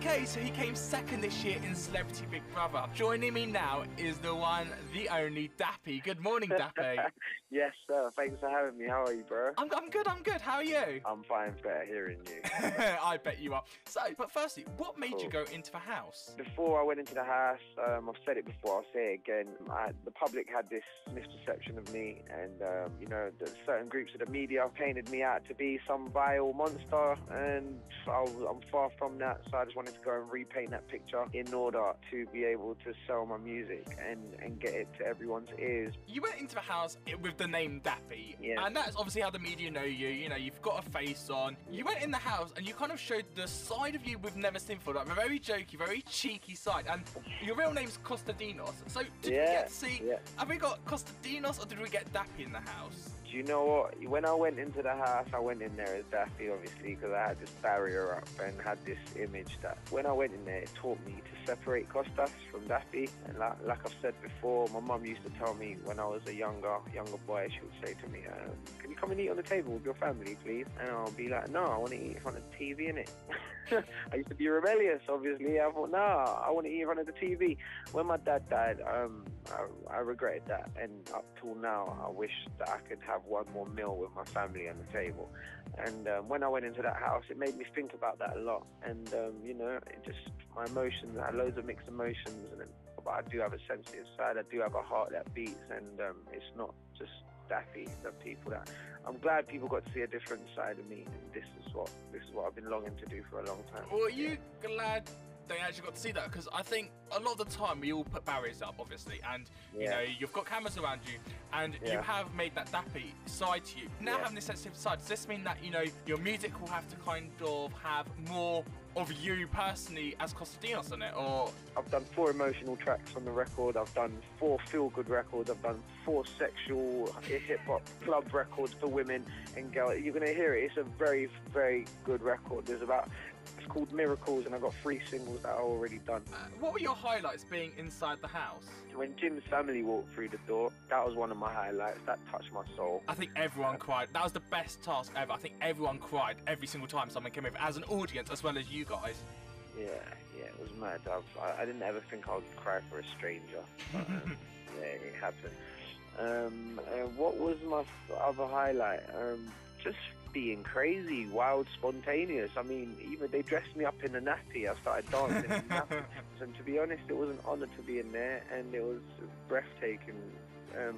Okay, so he came second this year in Celebrity Big Brother. Joining me now is the one, the only Dappy. Good morning, Dappy. Yes, sir. Thanks for having me. How are you, bro? I'm good. How are you? I'm fine, better hearing you. I bet you are. So, but firstly, what made you go into the house? Before I went into the house, I've said it before, I'll say it again. The public had this misperception of me, and certain groups of the media painted me out to be some vile monster, and I'm far from that. So I just wanted to go and repaint that picture in order to be able to sell my music and get it to everyone's ears. You went into the house with the name Dappy, yeah. And that's obviously how the media know you. You know, you've got a face on. You went in the house and you kind of showed the side of you we've never seen before, like a very jokey, very cheeky side. And your real name's Costadinos. So did we get to see? Have we got Costadinos or did we get Dappy in the house? Do you know what? When I went into the house, I went in there as Dappy, obviously, because I had this barrier up and had this image that when I went in there, it taught me to separate Costas from Dappy. And like I've said before, my mum used to tell me when I was a younger boy, she would say to me, can you come and eat on the table with your family, please? And I'll be like, no, I want to eat in front of the TV, innit? I used to be rebellious, obviously. I thought, no, I want to eat in front of the TV. When my dad died, I regretted that, and up till now I wish that I could have one more meal with my family on the table. And when I went into that house, it made me think about that a lot. And it just, my emotions, I had loads of mixed emotions, but I do have a sensitive side. I do have a heart that beats, and it's not just Dappy. The people that I'm glad people got to see a different side of me, and this is what I've been longing to do for a long time. Well, are you glad they actually got to see that? Because I think a lot of the time we all put barriers up, obviously, and you know, you've got cameras around you, and you have made that Dappy side to you. Now having this sensitive side, does this mean that, you know, your music will have to kind of have more of you personally as Costadinos on it? Or I've done 4 emotional tracks on the record, I've done 4 feel-good records, I've done 4 sexual hip-hop club records for women and girls. You're going to hear it. It's a very, very good record. It's called Miracles, and I've got 3 singles that are already done. What were your highlights being inside the house? When Jim's family walked through the door, that was one of my highlights. That touched my soul. I think everyone cried. That was the best task ever. I think everyone cried every single time someone came over, as an audience as well as you guys. Yeah, it was mad. I didn't ever think I would cry for a stranger. But, it happened. What was my other highlight? Just being crazy, wild, spontaneous. I mean, even they dressed me up in a nappy. I started dancing in nappies. And to be honest, it was an honour to be in there, and it was a breathtaking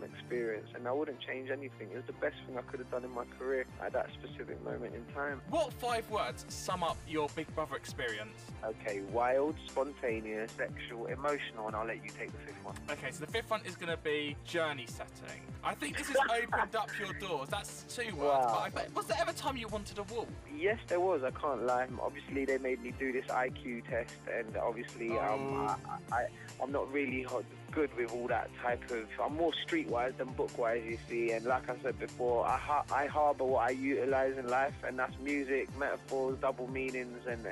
experience, and I wouldn't change anything. It was the best thing I could have done in my career at that specific moment in time. What 5 words sum up your Big Brother experience? Okay, wild, spontaneous, sexual, emotional, and I'll let you take the 5th one. Okay, so the 5th one is going to be journey setting. I think this has opened up your doors. That's 2 words. Wow. But was there ever a time you wanted a wall? Yes, there was. I can't lie. Obviously, they made me do this IQ test, and obviously, I'm not really good with all that type of. I'm more streetwise than bookwise, you see. And like I said before, I harbour what I utilise in life, and that's music, metaphors, double meanings, and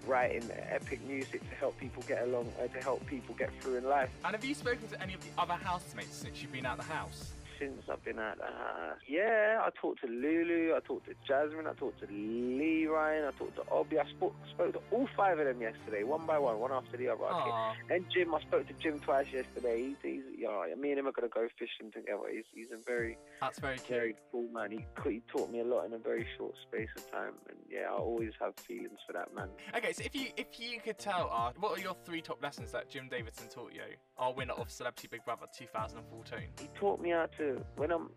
writing epic music to help people get along, to help people get through in life. And have you spoken to any of the other housemates since you've been out of the house? Since I've been out the house, yeah, I talked to Lulu, I talked to Jasmine, I talked to Lee Ryan, I talked to Obi. I spoke to all 5 of them yesterday, one by one after the other. Okay. And Jim, I spoke to Jim twice yesterday. Me and him are gonna go fishing together. He's a very cool man. He taught me a lot in a very short space of time, and I always have feelings for that man. Okay, so if you could tell what are your 3 top lessons that Jim Davidson taught you, our winner of Celebrity Big Brother 2014? He taught me how to,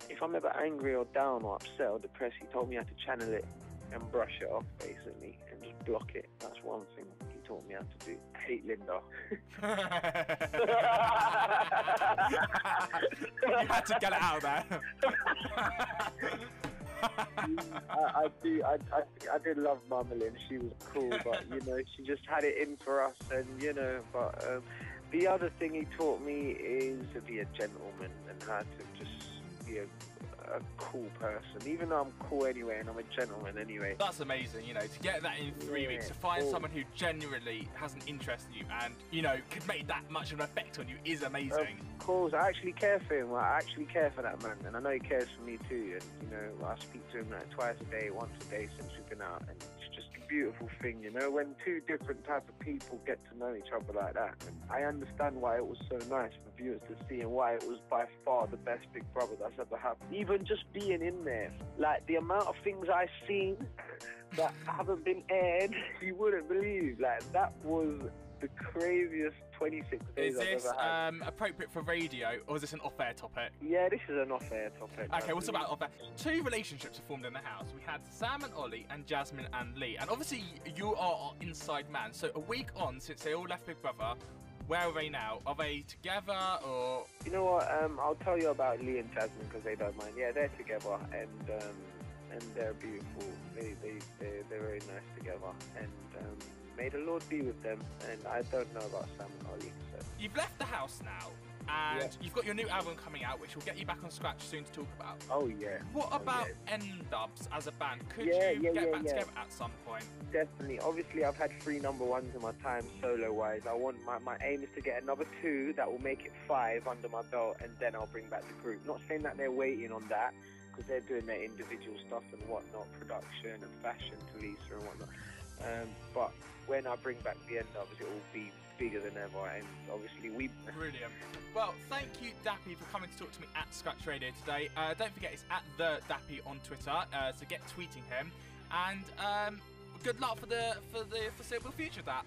if I'm ever angry or down or upset or depressed, he told me how to channel it and brush it off, basically, and just block it. That's one thing he taught me how to do. I hate Linda. You had to get it out there. I did love Mama Lynn. She was cool, but she just had it in for us, and the other thing he taught me is to be a gentleman and how to just be a cool person, even though I'm cool anyway and I'm a gentleman anyway. That's amazing, to get that in 3 weeks, to find someone who genuinely has an interest in you and, could make that much of an effect on you is amazing. Of course, I actually care for him. I actually care for that man, and I know he cares for me too. And I speak to him like twice a day, once a day since we've been out, and it's just beautiful thing, you know, when two different type of people get to know each other like that. And I understand why it was so nice for viewers to see, and why it was by far the best Big Brother that's ever happened. Even just being in there, like the amount of things I've seen that haven't been aired, you wouldn't believe. Like, that was the craziest 26 days I've ever had. Is this appropriate for radio, or is this an off-air topic? Yeah, this is an off-air topic. Okay, what's about off-air? 2 relationships are formed in the house. We had Sam and Ollie, and Jasmine and Lee. And obviously, you are our inside man. So a week on since they all left Big Brother, where are they now? Are they together, or...? You know what, I'll tell you about Lee and Jasmine, because they don't mind. Yeah, they're together, and they're beautiful. They're very nice together, and may the Lord be with them. And I don't know about Sam and Ollie. So. You've left the house now, and you've got your new album coming out, which will get you back on scratch soon to talk about. Oh yeah. What about N-Dubz as a band? Could you get back together at some point? Definitely. Obviously, I've had 3 number ones in my time solo-wise. I want my aim is to get another 2 that will make it 5 under my belt, and then I'll bring back the group. Not saying that they're waiting on that, because they're doing their individual stuff and whatnot, production and fashion to Lisa and whatnot. But when I bring back the N-Dubz, it will be bigger than ever, and obviously we... Brilliant. Well, thank you, Dappy, for coming to talk to me at Scratch Radio today. Don't forget, it's at the Dappy on Twitter, so get tweeting him. And good luck for the foreseeable future of that.